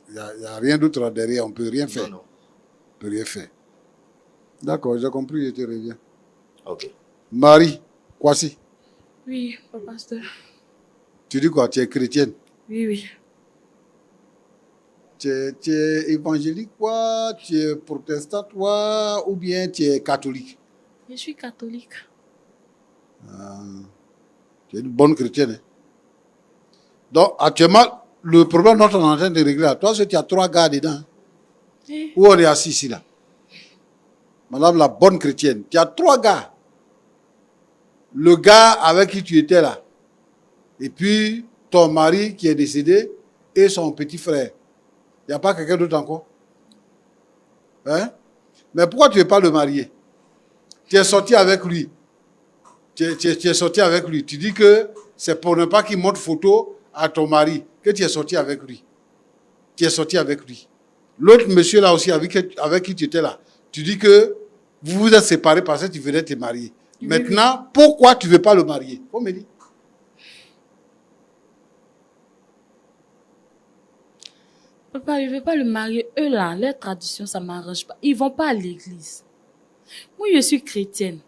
Il n'y a rien d'autre derrière, on ne peut rien faire. Non. On ne peut rien faire. D'accord, j'ai compris, je te reviens. Ok. Marie, Kwasi. Oui, pasteur. Tu dis quoi? Tu es chrétienne? Oui. Tu es évangélique, quoi? Tu es protestante, quoi? Ou bien tu es catholique? Je suis catholique. Tu es une bonne chrétienne. Hein? Donc, actuellement, le problème dont on est en train de régler, toi, c'est que tu as 3 gars dedans. Hein? Oui. Où on est assis ici, là? Madame la bonne chrétienne, tu as 3 gars. Le gars avec qui tu étais là. Et puis, ton mari qui est décédé et son petit frère. Il n'y a pas quelqu'un d'autre encore? Hein? Mais pourquoi tu ne veux pas le marier? Tu es sorti avec lui. Tu es sorti avec lui. Tu dis que c'est pour ne pas qu'il montre photo à ton mari que tu es sorti avec lui. Tu es sorti avec lui. L'autre monsieur là aussi avec qui tu étais là, tu dis que vous vous êtes séparés parce que tu venais te marier. Oui, maintenant, pourquoi tu ne veux pas le marier? Faut me dire. Papa, je ne veux pas le marier. Eux là, leur tradition, ça ne m'arrange pas. Ils ne vont pas à l'église. Moi, je suis chrétienne.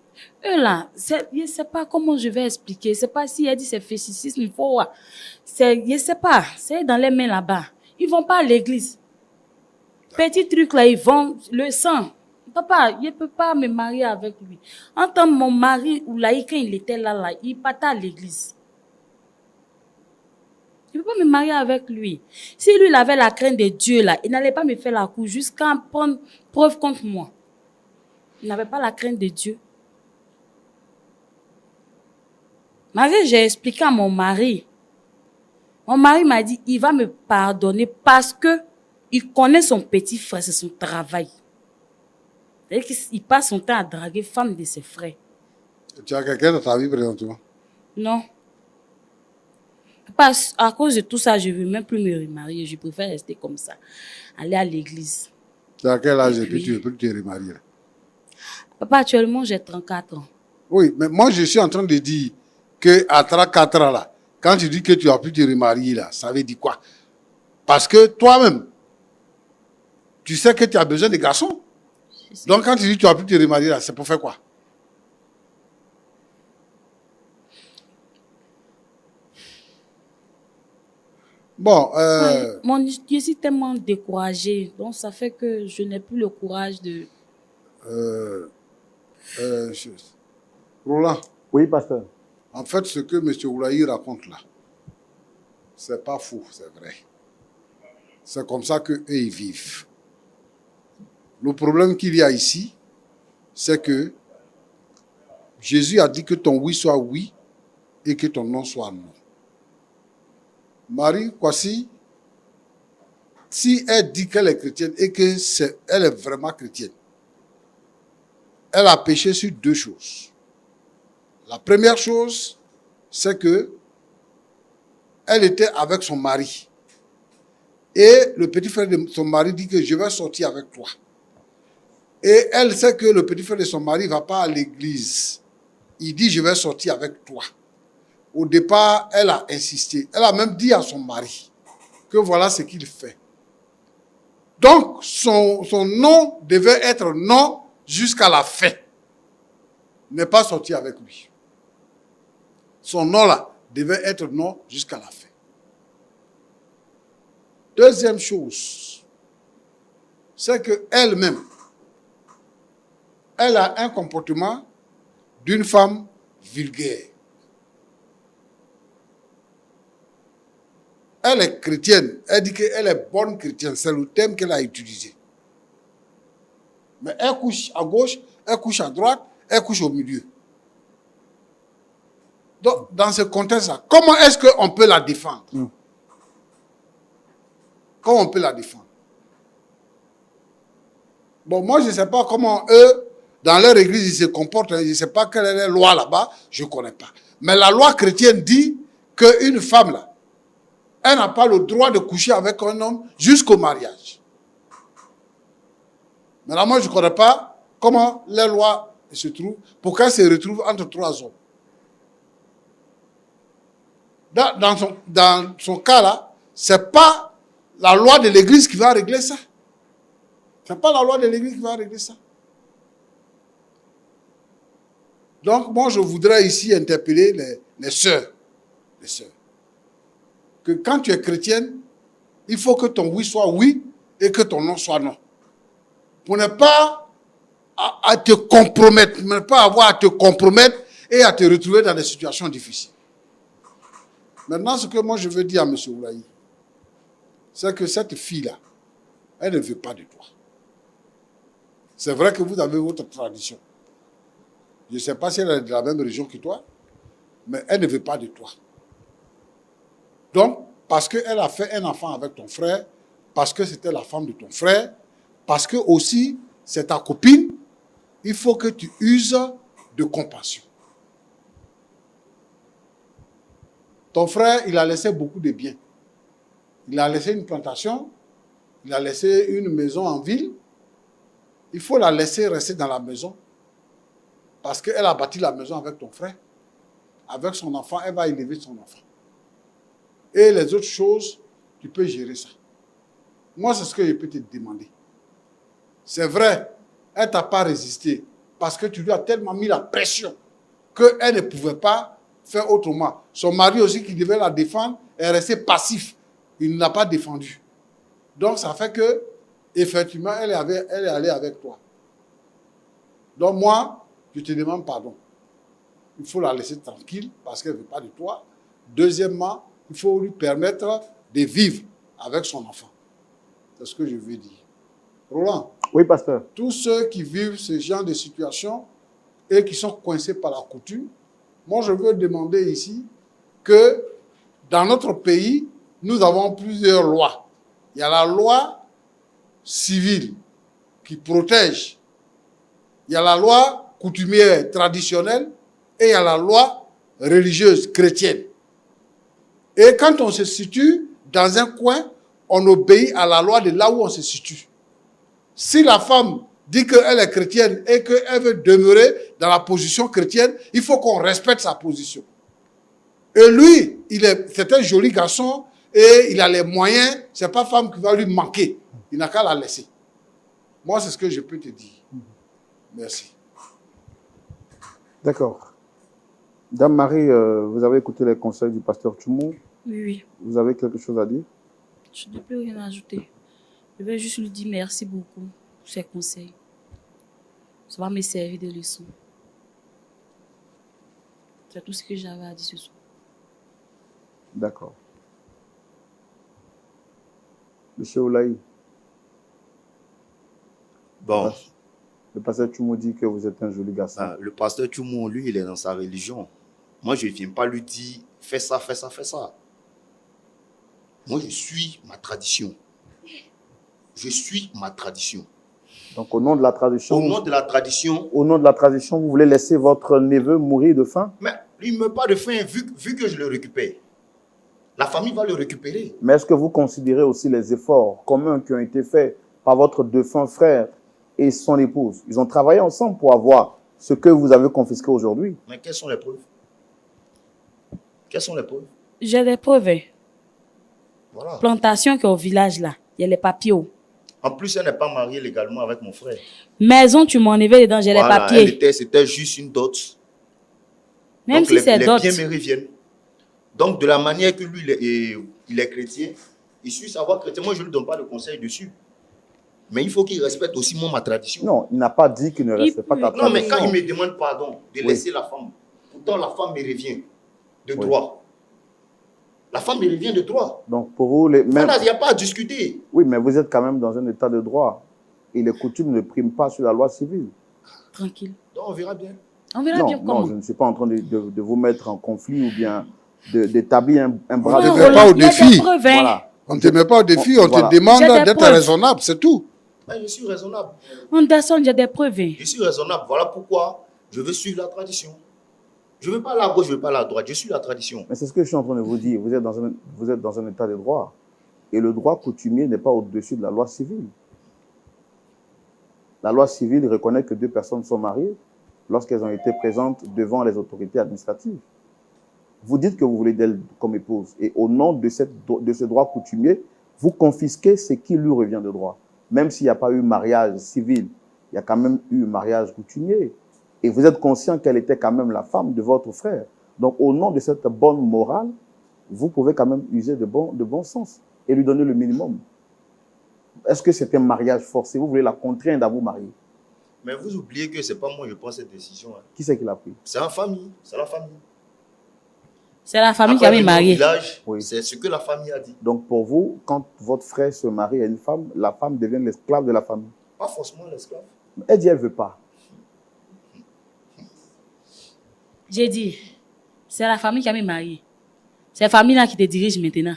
Eux là, je ne sais pas comment je vais expliquer. Je ne sais pas si elle dit c'est fétichisme, il faut. Je ne sais pas. C'est dans les mains là-bas. Ils ne vont pas à l'église. Petit truc là, ils vont le sang. Papa, je ne peux pas me marier avec lui. En tant que mon mari, ou là, quand il était là, il partait à l'église. Je ne peux pas me marier avec lui. Si lui, il avait la crainte de Dieu, là, il n'allait pas me faire la cour jusqu'à prendre preuve contre moi. Il n'avait pas la crainte de Dieu. Marie, j'ai expliqué à mon mari. Mon mari m'a dit, il va me pardonner parce que il connaît son petit frère, c'est son travail. C'est-à-dire qu'il passe son temps à draguer femme de ses frères. Tu as quelqu'un dans ta vie présentement? Non. Parce à cause de tout ça, je ne veux même plus me remarier. Je préfère rester comme ça. Aller à l'église. Tu as quel âge et puis tu ne veux plus te remarier? Papa, actuellement, j'ai 34 ans. Oui, mais moi, je suis en train de dire qu'à 34 ans, là, quand tu dis que tu as pu te remarier, là, ça veut dire quoi? Parce que toi-même, tu sais que tu as besoin de garçons. Donc, quand tu dis que tu as pu te remarier, là, c'est pour faire quoi? Bon, je suis tellement découragée. Donc, ça fait que je n'ai plus le courage de... Roland. Oui, pasteur. En fait, ce que M. Oulaï raconte là, c'est pas faux, c'est vrai. C'est comme ça qu'eux, ils vivent. Le problème qu'il y a ici, c'est que Jésus a dit que ton oui soit oui et que ton non soit non. Marie, Kwasi, si elle dit qu'elle est chrétienne et qu'elle est vraiment chrétienne, elle a péché sur 2 choses. La première chose, c'est que elle était avec son mari. Et le petit frère de son mari dit que je vais sortir avec toi. Et elle sait que le petit frère de son mari ne va pas à l'église. Il dit je vais sortir avec toi. Au départ, elle a insisté. Elle a même dit à son mari que voilà ce qu'il fait. Donc, son non devait être non jusqu'à la fin. N'est pas sorti avec lui. Son non là devait être non jusqu'à la fin. Deuxième chose, c'est qu'elle-même, elle a un comportement d'une femme vulgaire. Elle est chrétienne. Elle dit qu'elle est bonne chrétienne. C'est le terme qu'elle a utilisé. Mais elle couche à gauche, elle couche à droite, elle couche au milieu. Donc, dans ce contexte-là, comment est-ce qu'on peut la défendre? Comment on peut la défendre? Bon, moi, je ne sais pas comment eux, dans leur église, ils se comportent. Je ne sais pas quelle est la loi là-bas. Je ne connais pas. Mais la loi chrétienne dit qu'une femme, là, elle n'a pas le droit de coucher avec un homme jusqu'au mariage. Maintenant, moi, je ne connais pas comment les lois se trouvent pour qu'elle se retrouve entre trois hommes. Dans son cas là, ce n'est pas la loi de l'église qui va régler ça. Ce n'est pas la loi de l'église qui va régler ça. Donc, moi, je voudrais ici interpeller les sœurs. Les sœurs. Que quand tu es chrétienne, il faut que ton oui soit oui et que ton non soit non. Pour ne pas à te compromettre, ne pas avoir à te compromettre et à te retrouver dans des situations difficiles. Maintenant, ce que moi je veux dire à M. Oulaï, c'est que cette fille-là, elle ne veut pas de toi. C'est vrai que vous avez votre tradition. Je ne sais pas si elle est de la même région que toi, mais elle ne veut pas de toi. Donc, parce qu'elle a fait un enfant avec ton frère, parce que c'était la femme de ton frère, parce que aussi c'est ta copine, il faut que tu uses de compassion. Ton frère, il a laissé beaucoup de biens. Il a laissé une plantation, il a laissé une maison en ville. Il faut la laisser rester dans la maison parce qu'elle a bâti la maison avec ton frère. Avec son enfant, elle va élever son enfant. Et les autres choses, tu peux gérer ça. Moi, c'est ce que je peux te demander. C'est vrai, elle ne t'a pas résisté parce que tu lui as tellement mis la pression qu'elle ne pouvait pas faire autrement. Son mari aussi, qui devait la défendre, est resté passif. Il ne l'a pas défendu. Donc, ça fait que, effectivement, elle est allée avec toi. Donc, moi, je te demande pardon. Il faut la laisser tranquille parce qu'elle ne veut pas de toi. Deuxièmement, il faut lui permettre de vivre avec son enfant. C'est ce que je veux dire. Roland. Oui, pasteur. Tous ceux qui vivent ce genre de situation et qui sont coincés par la coutume, moi, je veux demander ici que dans notre pays, nous avons plusieurs lois. Il y a la loi civile qui protège. Il y a la loi coutumière traditionnelle et il y a la loi religieuse chrétienne. Et quand on se situe dans un coin, on obéit à la loi de là où on se situe. Si la femme dit qu'elle est chrétienne et qu'elle veut demeurer dans la position chrétienne, il faut qu'on respecte sa position. Et lui, c'est un joli garçon et il a les moyens. Ce n'est pas femme qui va lui manquer. Il n'a qu'à la laisser. Moi, c'est ce que je peux te dire. Merci. D'accord. Dame Marie, vous avez écouté les conseils du pasteur Tchoumou. Oui, oui. Vous avez quelque chose à dire? Je n'ai plus rien à ajouter. Je vais juste lui dire merci beaucoup pour ses conseils. Ça va me servir de leçon. C'est tout ce que j'avais à dire ce soir. D'accord. Monsieur Oulaï. Bon. Le pasteur Tchoumou dit que vous êtes un joli garçon. Le pasteur Tchoumou, lui, il est dans sa religion. Moi, je ne viens pas lui dire fais ça, fais ça, fais ça. Moi, je suis ma tradition. Je suis ma tradition. Donc, au nom de la tradition. Au nom de la tradition. Au nom de la tradition, vous voulez laisser votre neveu mourir de faim? Mais il ne meurt pas de faim vu que je le récupère. La famille va le récupérer. Mais est-ce que vous considérez aussi les efforts communs qui ont été faits par votre défunt frère et son épouse? Ils ont travaillé ensemble pour avoir ce que vous avez confisqué aujourd'hui. Mais quelles sont les preuves? Quelles sont les preuves? J'ai des preuves. Voilà. Plantation qui est au village là. Il y a les papiers. En plus, elle n'est pas mariée légalement avec mon frère. Maison, tu m'en enlevais dedans, j'ai Voilà, les papiers. C'était juste une dot. Même donc, si c'est dot. les biens me reviennent. Donc, de la manière que lui, il est chrétien, il suit savoir chrétien. Moi, je ne lui donne pas de conseils dessus. Mais il faut qu'il respecte aussi ma tradition. Non, il n'a pas dit qu'il ne respecte pas ta Non, mais tradition. quand il me demande pardon de laisser la femme, pourtant la femme me revient de droit. La femme me revient de droit. Donc pour vous, il n'y a pas à discuter. Oui, mais vous êtes quand même dans un état de droit. Et les coutumes ne priment pas sur la loi civile. Tranquille. Donc on verra bien. On verra bien comment. Non, je ne suis pas en train de vous mettre en conflit ou bien d'établir un bras de fer. fer. On ne te met pas au défi. Voilà. On ne te met pas au défi, on te demande d'être raisonnable, c'est tout. Ben, je suis raisonnable. Anderson, il y a des preuves. Je suis raisonnable. Voilà pourquoi je veux suivre la tradition. Je ne veux pas aller à gauche, je ne veux pas aller à droite. Je suis la tradition. Mais c'est ce que je suis en train de vous dire. Vous êtes dans un état de droit. Et le droit coutumier n'est pas au-dessus de la loi civile. La loi civile reconnaît que deux personnes sont mariées lorsqu'elles ont été présentes devant les autorités administratives. Vous dites que vous voulez d'elle comme épouse. Et au nom de ce droit coutumier, vous confisquez ce qui lui revient de droit. Même s'il n'y a pas eu mariage civil, il y a quand même eu mariage coutumier. Et vous êtes conscient qu'elle était quand même la femme de votre frère. Donc, au nom de cette bonne morale, vous pouvez quand même user de bon sens et lui donner le minimum. Est-ce que c'est un mariage forcé? Vous voulez la contraindre à vous marier? Mais vous oubliez que ce n'est pas moi qui prends cette décision. Hein. Qui c'est qui l'a pris? C'est la famille. C'est la famille. C'est la famille qui a marié. Oui. C'est ce que la famille a dit. Donc pour vous, quand votre frère se marie à une femme, la femme devient l'esclave de la famille? Pas forcément l'esclave. Elle dit elle ne veut pas. J'ai dit, c'est la famille qui a marié. C'est la famille-là qui te dirige maintenant.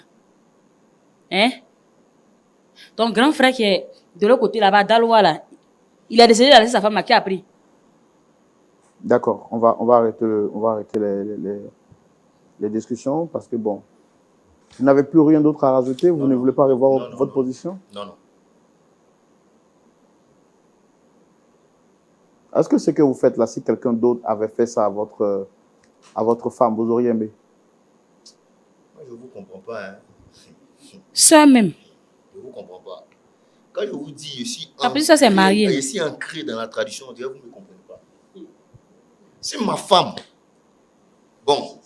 Hein? Ton grand frère qui est de l'autre côté là-bas, Daloa là, il a décidé d'aller sa femme à qui a pris. D'accord, on va arrêter les discussions parce que bon, vous n'avez plus rien d'autre à rajouter, vous ne voulez pas revoir votre position? Non. Est-ce que ce que vous faites là, si quelqu'un d'autre avait fait ça à votre femme, vous auriez aimé? Moi, je ne vous comprends pas. Hein. Ça même. Je ne vous comprends pas. Quand je vous dis, je suis ancré dans la tradition, vous ne me comprenez pas. C'est ma femme. Bon,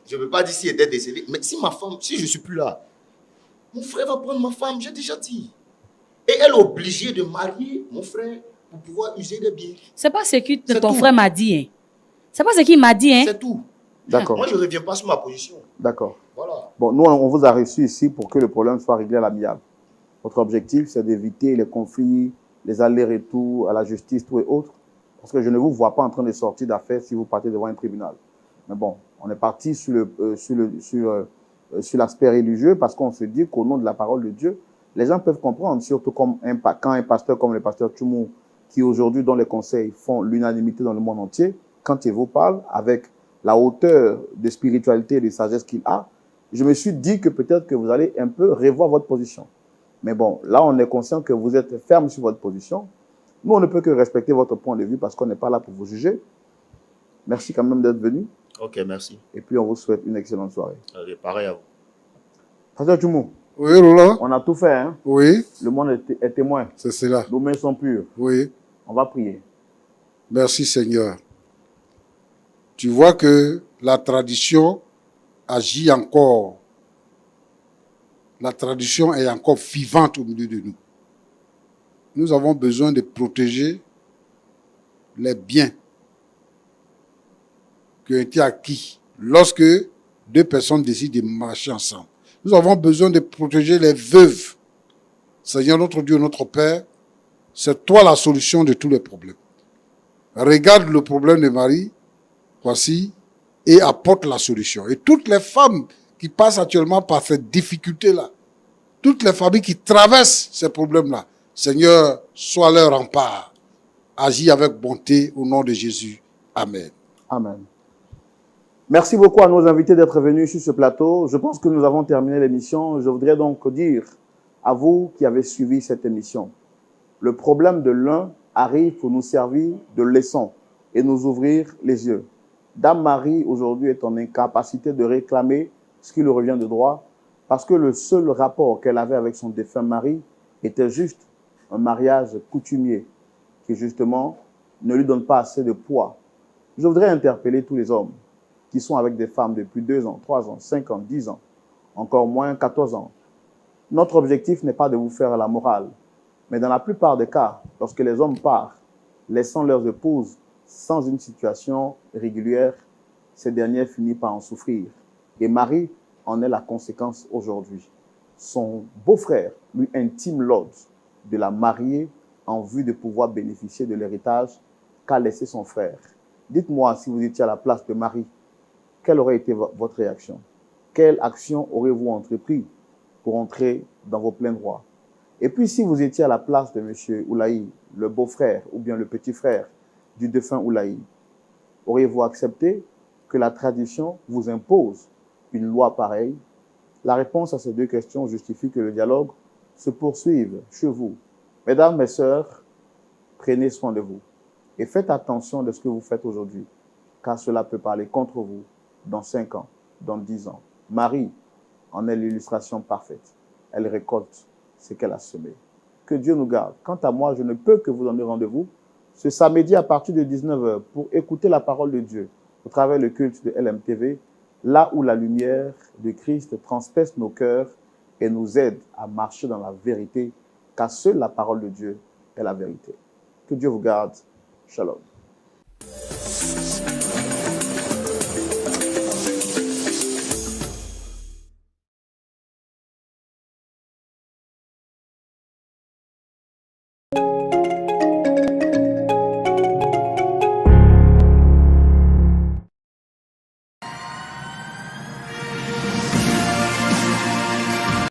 je ne veux pas dire si elle était décédée, mais si je ne suis plus là, mon frère va prendre ma femme, j'ai déjà dit. Et elle est obligée de marier mon frère pour pouvoir user des biens. C'est pas ce que ton frère m'a dit. Hein. C'est pas ce qu'il m'a dit. Hein. C'est tout. D'accord. Moi, je ne reviens pas sur ma position. D'accord. Voilà. Bon, nous, on vous a reçu ici pour que le problème soit réglé à l'amiable. Votre objectif, c'est d'éviter les conflits, les allers-retours à la justice, tout et autres. Parce que je ne vous vois pas en train de sortir d'affaires si vous partez devant un tribunal. Mais bon, on est parti sur l'aspect religieux parce qu'on se dit qu'au nom de la parole de Dieu, les gens peuvent comprendre, surtout quand un pasteur comme le pasteur Tchoumou, qui aujourd'hui, dont les conseils font l'unanimité dans le monde entier, quand il vous parle avec la hauteur de spiritualité et de sagesse qu'il a, je me suis dit que peut-être que vous allez un peu revoir votre position. Mais bon, là, on est conscient que vous êtes ferme sur votre position. Nous, on ne peut que respecter votre point de vue parce qu'on n'est pas là pour vous juger. Merci quand même d'être venu. Ok, merci. Et puis, on vous souhaite une excellente soirée. Allez, pareil à vous. Pasteur Tchoumou. Oui, Roland. On a tout fait, hein? Oui. Le monde est témoin. C'est cela. Nos mains sont pures. Oui. On va prier. Merci Seigneur. Tu vois que la tradition agit encore. La tradition est encore vivante au milieu de nous. Nous avons besoin de protéger les biens qui ont été acquis lorsque deux personnes décident de marcher ensemble. Nous avons besoin de protéger les veuves. Seigneur notre Dieu, notre Père, c'est toi la solution de tous les problèmes. Regarde le problème de Marie, voici, et apporte la solution. Et toutes les femmes qui passent actuellement par cette difficulté-là, toutes les familles qui traversent ces problèmes-là, Seigneur, sois leur rempart. Agis avec bonté au nom de Jésus. Amen. Amen. Merci beaucoup à nos invités d'être venus sur ce plateau. Je pense que nous avons terminé l'émission. Je voudrais donc dire à vous qui avez suivi cette émission, le problème de l'un arrive pour nous servir de leçon et nous ouvrir les yeux. Dame Marie, aujourd'hui, est en incapacité de réclamer ce qui lui revient de droit parce que le seul rapport qu'elle avait avec son défunt mari était juste un mariage coutumier qui, justement, ne lui donne pas assez de poids. Je voudrais interpeller tous les hommes qui sont avec des femmes depuis 2 ans, 3 ans, 5 ans, 10 ans, encore moins 14 ans. Notre objectif n'est pas de vous faire la morale, Mais dans la plupart des cas, lorsque les hommes partent, laissant leurs épouses sans une situation régulière, ces dernières finissent par en souffrir. Et Marie en est la conséquence aujourd'hui. Son beau-frère lui intime l'ordre de la marier en vue de pouvoir bénéficier de l'héritage qu'a laissé son frère. Dites-moi, si vous étiez à la place de Marie, quelle aurait été votre réaction? Quelle action aurez-vous entrepris pour entrer dans vos pleins droits? Et puis, si vous étiez à la place de M. Oulaï, le beau-frère ou bien le petit frère du défunt Oulaï, auriez-vous accepté que la tradition vous impose une loi pareille? La réponse à ces deux questions justifie que le dialogue se poursuive chez vous. Mesdames, mes sœurs, prenez soin de vous et faites attention de ce que vous faites aujourd'hui, car cela peut parler contre vous dans 5 ans, dans 10 ans. Marie en est l'illustration parfaite. Elle récolte ce qu'elle a semé. Que Dieu nous garde. Quant à moi, je ne peux que vous donner rendez-vous ce samedi à partir de 19h pour écouter la parole de Dieu au travers le culte de LMTV, là où la lumière de Christ transperce nos cœurs et nous aide à marcher dans la vérité, car seule la parole de Dieu est la vérité. Que Dieu vous garde. Shalom.